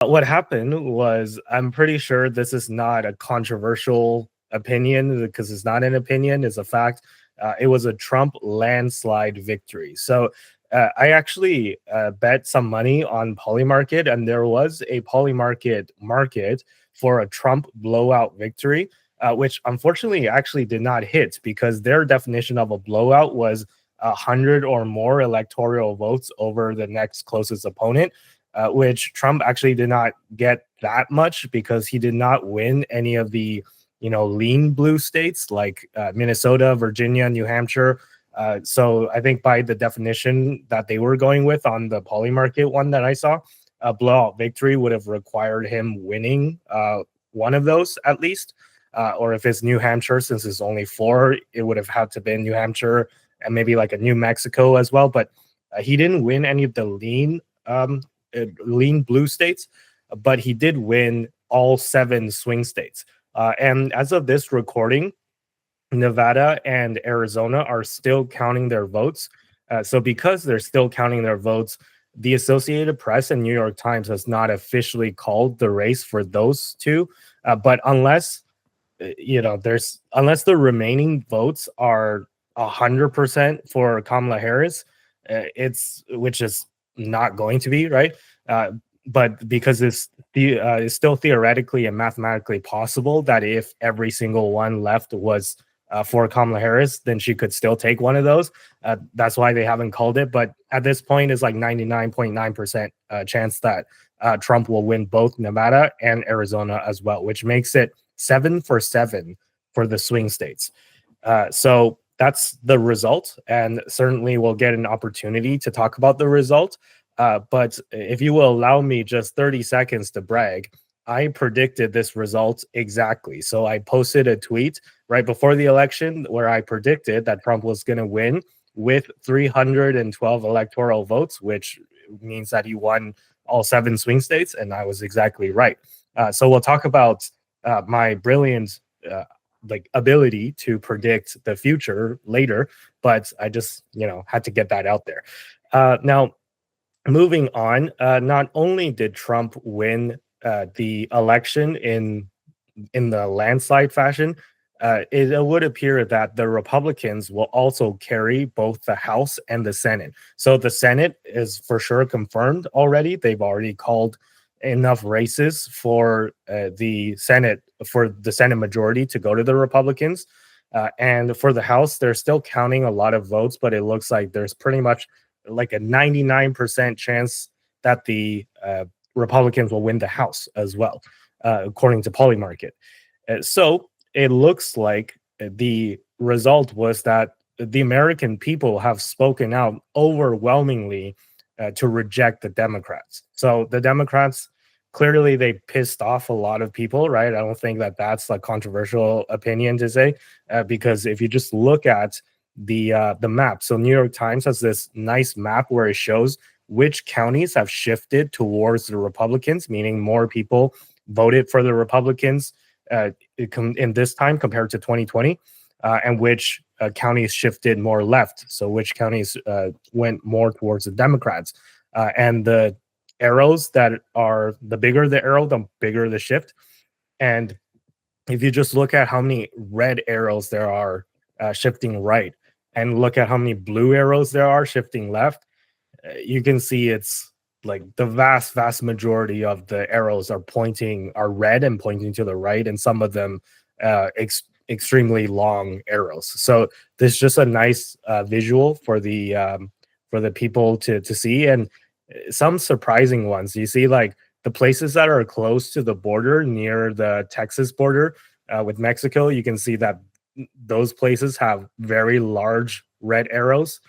What happened was, I'm pretty sure this is not a controversial opinion because it's not an opinion, it's a fact. It was a Trump landslide victory. So I actually bet some money on Polymarket, and there was a Polymarket market for a Trump blowout victory, which unfortunately actually did not hit because their definition of a blowout was 100 or more electoral votes over the next closest opponent, which Trump actually did not get that much because he did not win any of the lean blue states like Minnesota, Virginia, New Hampshire. So I think by the definition that they were going with on the Polymarket one that I saw, a blowout victory would have required him winning one of those at least. Or if it's New Hampshire, since it's only four, it would have had to be New Hampshire and maybe like a New Mexico as well. But he didn't win any of the lean blue states, but he did win all seven swing states. And as of this recording, Nevada and Arizona are still counting their votes. So because they're still counting their votes, the Associated Press and New York Times has not officially called the race for those two. But unless unless the remaining votes are 100% for Kamala Harris, it's which is not going to be, right? But because it's still theoretically and mathematically possible that if every single one left was for Kamala Harris, then she could still take one of those. That's why they haven't called it. But at this point, it's like 99.9% chance that Trump will win both Nevada and Arizona as well, which makes it 7 for 7 for the swing states. So that's the result, and certainly we'll get an opportunity to talk about the result. But if you will allow me just 30 seconds to brag, I predicted this result exactly. So I posted a tweet right before the election where I predicted that Trump was going to win with 312 electoral votes, which means that he won all seven swing states, and I was exactly right. So we'll talk about my brilliant ability to predict the future later, but I just had to get that out there. Now, moving on, not only did Trump win the election in the landslide fashion, it would appear that the Republicans will also carry both the House and the Senate. So the Senate is for sure confirmed already. They've already called enough races for the Senate majority to go to the Republicans. And for the House, they're still counting a lot of votes, but it looks like there's pretty much like a 99% chance that the Republicans will win the House as well, according to Polymarket. So it looks like the result was that the American people have spoken out overwhelmingly to reject the Democrats. So the Democrats, clearly they pissed off a lot of people, right? I don't think that that's a controversial opinion to say, because if you just look at the map, so New York Times has this nice map where it shows which counties have shifted towards the Republicans, meaning more people voted for the Republicans in this time compared to 2020, and which counties shifted more left. So which counties went more towards the Democrats. And the arrows that are, the bigger the arrow, the bigger the shift. And if you just look at how many red arrows there are shifting right, and look at how many blue arrows there are shifting left, you can see it's like the vast majority of the arrows are red and pointing to the right, and some of them extremely long arrows. So this is just a nice visual for the people to see, and some surprising ones. You see, like the places that are close to the border, near the Texas border with Mexico, you can see that those places have very large red arrows.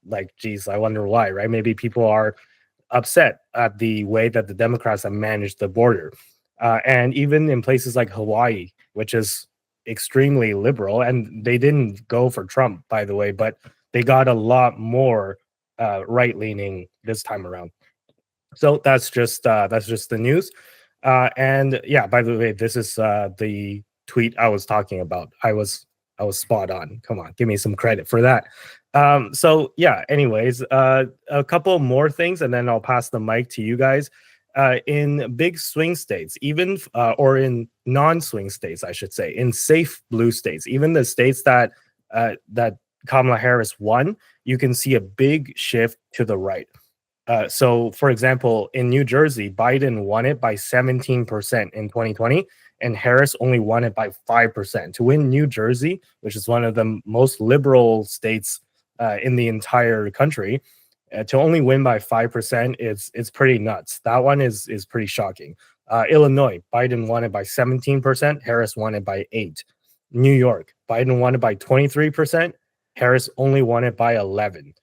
Like, geez, I wonder why, right? Maybe people are upset at the way that the Democrats have managed the border. And even in places like Hawaii, which is extremely liberal, and they didn't go for Trump, by the way, but they got a lot more right-leaning this time around. So that's just the news. And yeah, by the way, this is the tweet I was talking about. I was spot on. Come on, give me some credit for that. So yeah, anyways, a couple more things, and then I'll pass the mic to you guys. in big swing states, even or in non-swing states, I should say, in safe blue states, even the states that Kamala Harris won, you can see a big shift to the right. So, for example, in New Jersey, Biden won it by 17% in 2020, and Harris only won it by 5%. To win New Jersey, which is one of the most liberal states in the entire country, to only win by 5%, it's pretty nuts. That one is pretty shocking. Illinois, Biden won it by 17%, Harris won it by 8. New York, Biden won it by 23%, Harris only won it by 11.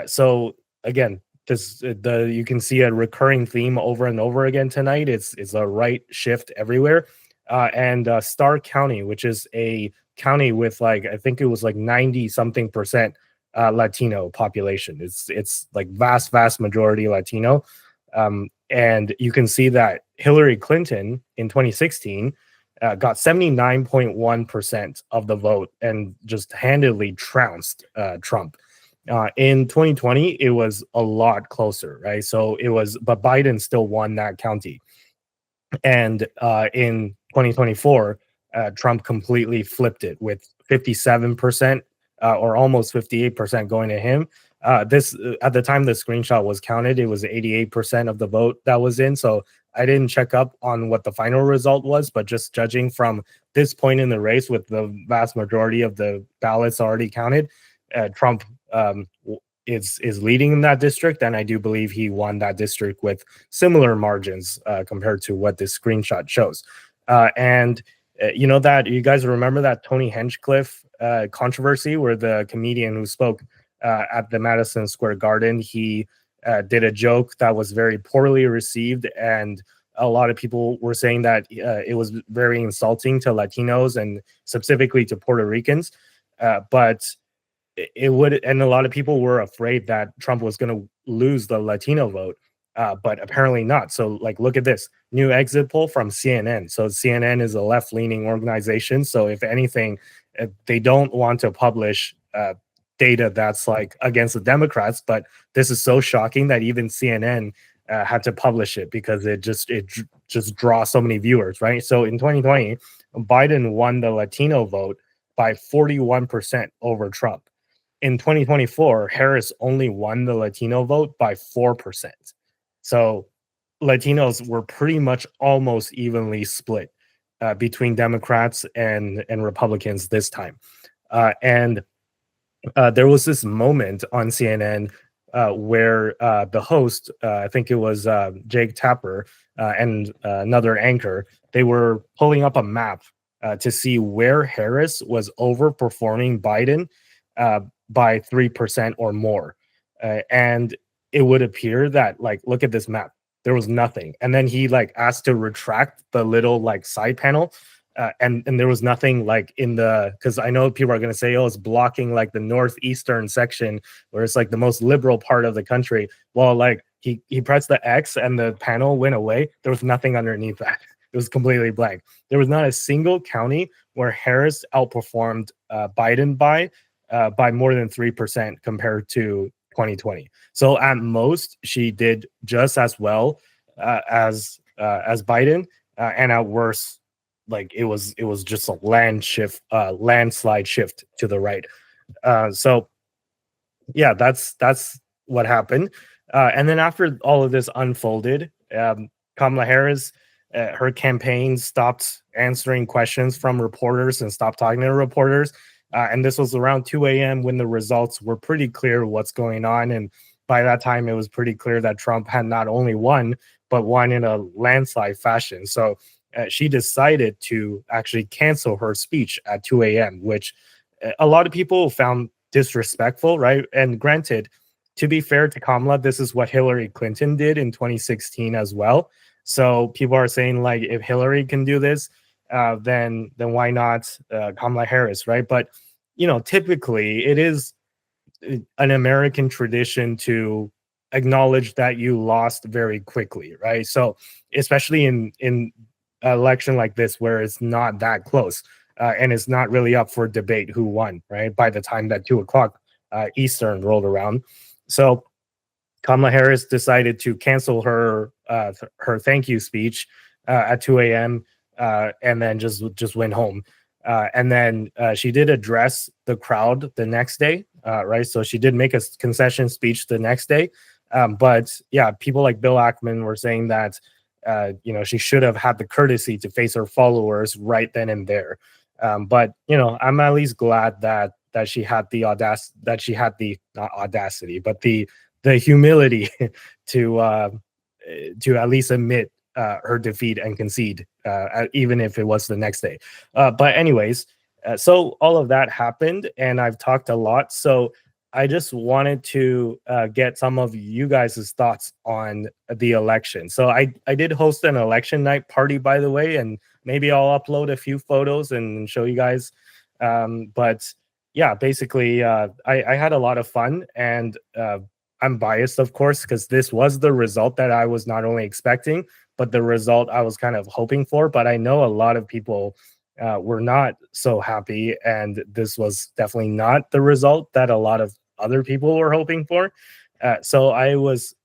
So again, you can see a recurring theme over and over again tonight. It's a right shift everywhere, and Starr County, which is a county with like I think it was like 90 something percent Latino population. It's like vast majority Latino, and you can see that Hillary Clinton in 2016 got 79.1% of the vote and just handily trounced Trump. In 2020, it was a lot closer, right? So it was, but Biden still won that county. And in 2024, Trump completely flipped it with 57% or almost 58% going to him. This at the time the screenshot was counted, it was 88% of the vote that was in. So I didn't check up on what the final result was, but just judging from this point in the race, with the vast majority of the ballots already counted, Trump is leading in that district, and I do believe he won that district with similar margins compared to what this screenshot shows. And you know that you guys remember that Tony Hinchcliffe controversy where the comedian who spoke at the Madison Square Garden, he did a joke that was very poorly received, and a lot of people were saying that it was very insulting to Latinos and specifically to Puerto Ricans. But it would, and a lot of people were afraid that Trump was going to lose the Latino vote, but apparently not. So, like, look at this new exit poll from CNN. So, CNN is a left-leaning organization. So, if anything, they don't want to publish data that's like against the Democrats. But this is so shocking that even CNN had to publish it because it just draws so many viewers, right? So, in 2020, Biden won the Latino vote by 41% over Trump. In 2024, Harris only won the Latino vote by 4%. So Latinos were pretty much almost evenly split between Democrats and Republicans this time. And there was this moment on CNN where the host, I think it was Jake Tapper and another anchor, they were pulling up a map to see where Harris was overperforming Biden by 3% or more. And it would appear that, like, look at this map. There was nothing. And then he like asked to retract the little like side panel. And there was nothing like in the, because I know people are going to say, oh, it's blocking like the northeastern section where it's like the most liberal part of the country. Well, like he pressed the X and the panel went away. There was nothing underneath that. It was completely blank. There was not a single county where Harris outperformed Biden by more than 3% compared to 2020. So at most, she did just as well as Biden, and at worst, like it was just a landslide shift to the right. So yeah, that's what happened. And then after all of this unfolded, Kamala Harris, her campaign stopped answering questions from reporters and stopped talking to reporters. And this was around 2 a.m. when the results were pretty clear what's going on. And by that time, it was pretty clear that Trump had not only won, but won in a landslide fashion. So she decided to actually cancel her speech at 2 a.m., which a lot of people found disrespectful, right? And granted, to be fair to Kamala, this is what Hillary Clinton did in 2016 as well. So people are saying, like, if Hillary can do this, then why not Kamala Harris, right? But typically it is an American tradition to acknowledge that you lost very quickly, right? So especially in an election like this where it's not that close and it's not really up for debate who won, right? By the time that 2:00 Eastern rolled around, so Kamala Harris decided to cancel her her thank you speech at 2 a.m. And then just went home. And then she did address the crowd the next day, right? So she did make a concession speech the next day. But yeah, people like Bill Ackman were saying that she should have had the courtesy to face her followers right then and there. But I'm at least glad that she had the not audacity, but the humility to to at least admit her defeat and concede, even if it was the next day. But anyways, so all of that happened, and I've talked a lot. So I just wanted to get some of you guys' thoughts on the election. So I did host an election night party, by the way, and maybe I'll upload a few photos and show you guys. But yeah, basically, I had a lot of fun, and I'm biased, of course, because this was the result that I was not only expecting, but the result I was kind of hoping for. But I know a lot of people were not so happy, and this was definitely not the result that a lot of other people were hoping for. So I was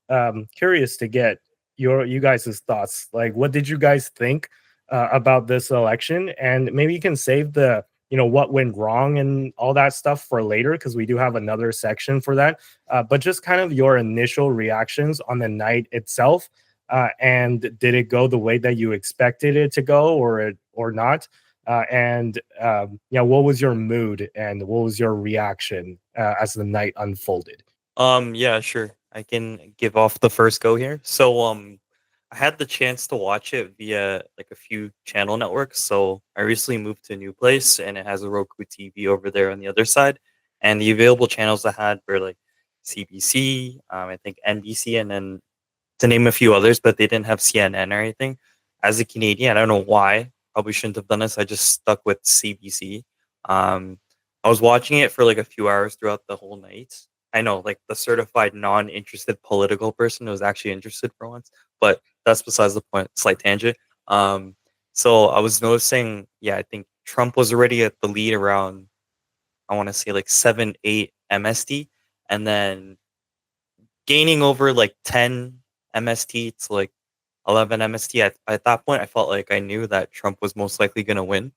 curious to get you guys' thoughts. Like, what did you guys think about this election? And maybe you can save the what went wrong and all that stuff for later, because we do have another section for that. But just kind of your initial reactions on the night itself. And did it go the way that you expected it to go, or not? And what was your mood and what was your reaction as the night unfolded? Yeah, sure. I can give off the first go here. So, I had the chance to watch it via like a few channel networks. So I recently moved to a new place and it has a Roku TV over there on the other side. And the available channels I had were like CBC, I think NBC, and then to name a few others, but they didn't have CNN or anything. As a Canadian, I don't know why. Probably shouldn't have done this. I just stuck with CBC. Um, I was watching it for like a few hours throughout the whole night. I know, like the certified non-interested political person was actually interested for once, but that's besides the point. Slight tangent. Um, so I was noticing, yeah, I think Trump was already at the lead around, I want to say like 7, 8 MST, and then gaining over like 10 MST to like 11 MST. At that point, I felt like I knew that Trump was most likely going to win.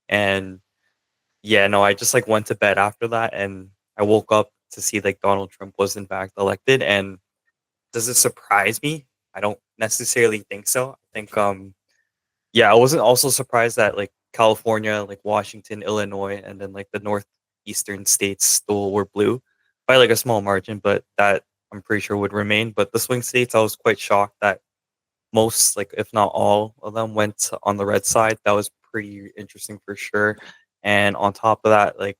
And yeah, no, I just like went to bed after that and I woke up to see like Donald Trump was in fact elected. And does it surprise me? I don't necessarily think so. I think yeah, I wasn't also surprised that like California, like Washington, Illinois, and then like the northeastern states still were blue by like a small margin, but that I'm pretty sure would remain. But the swing states, I was quite shocked that most, like if not all of them, went on the red side. That was pretty interesting for sure. And on top of that, like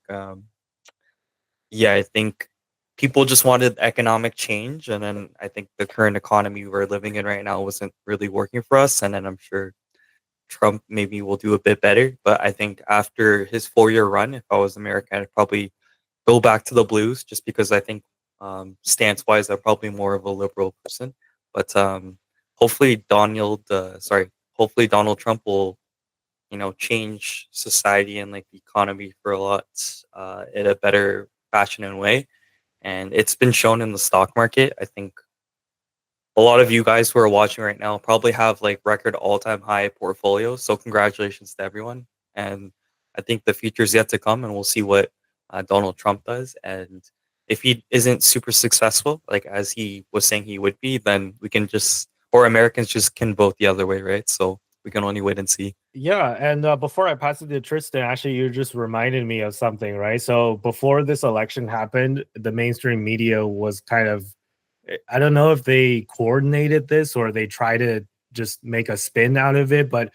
yeah, I think people just wanted economic change, and then I think the current economy we're living in right now wasn't really working for us. And then I'm sure Trump maybe will do a bit better. But I think after his 4 year run, if I was American, I'd probably go back to the Blues just because I think stance wise, I'm probably more of a liberal person. But hopefully Donald Trump will, change society and like the economy for a lot in a better fashion and way. And it's been shown in the stock market. I think a lot of you guys who are watching right now probably have like record all-time high portfolios. So congratulations to everyone. And I think the future is yet to come, and we'll see what Donald Trump does. And if he isn't super successful, like as he was saying he would be, then we can just, or Americans just can vote the other way, right? So we can only wait and see. Yeah, and before I pass it to Tristan, actually, you just reminded me of something, right? So before this election happened, the mainstream media was kind of, I don't know if they coordinated this or they try to just make a spin out of it, but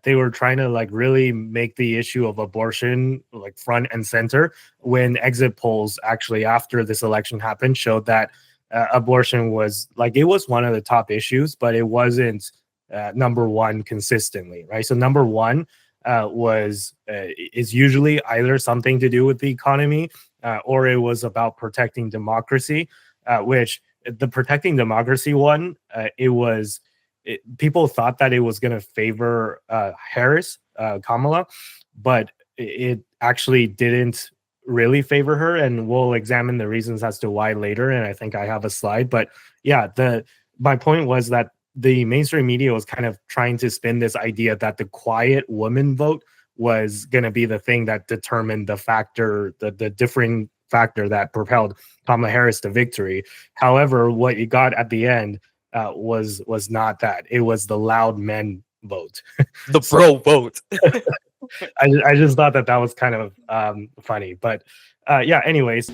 they were trying to like really make the issue of abortion like front and center when exit polls actually after this election happened showed that abortion was like it was one of the top issues, but it wasn't number one consistently, right? So number one was is usually either something to do with the economy or it was about protecting democracy, which the protecting democracy one, people thought that it was going to favor Harris, Kamala, but it actually didn't really favor her, and we'll examine the reasons as to why later. And I think I have a slide, but yeah, my point was that the mainstream media was kind of trying to spin this idea that the quiet woman vote was going to be the thing that determined the factor, the differing factor that propelled Kamala Harris to victory. However, what you got at the end was not that. It was the loud men vote. The bro vote. I just thought that was kind of funny. But yeah, anyways.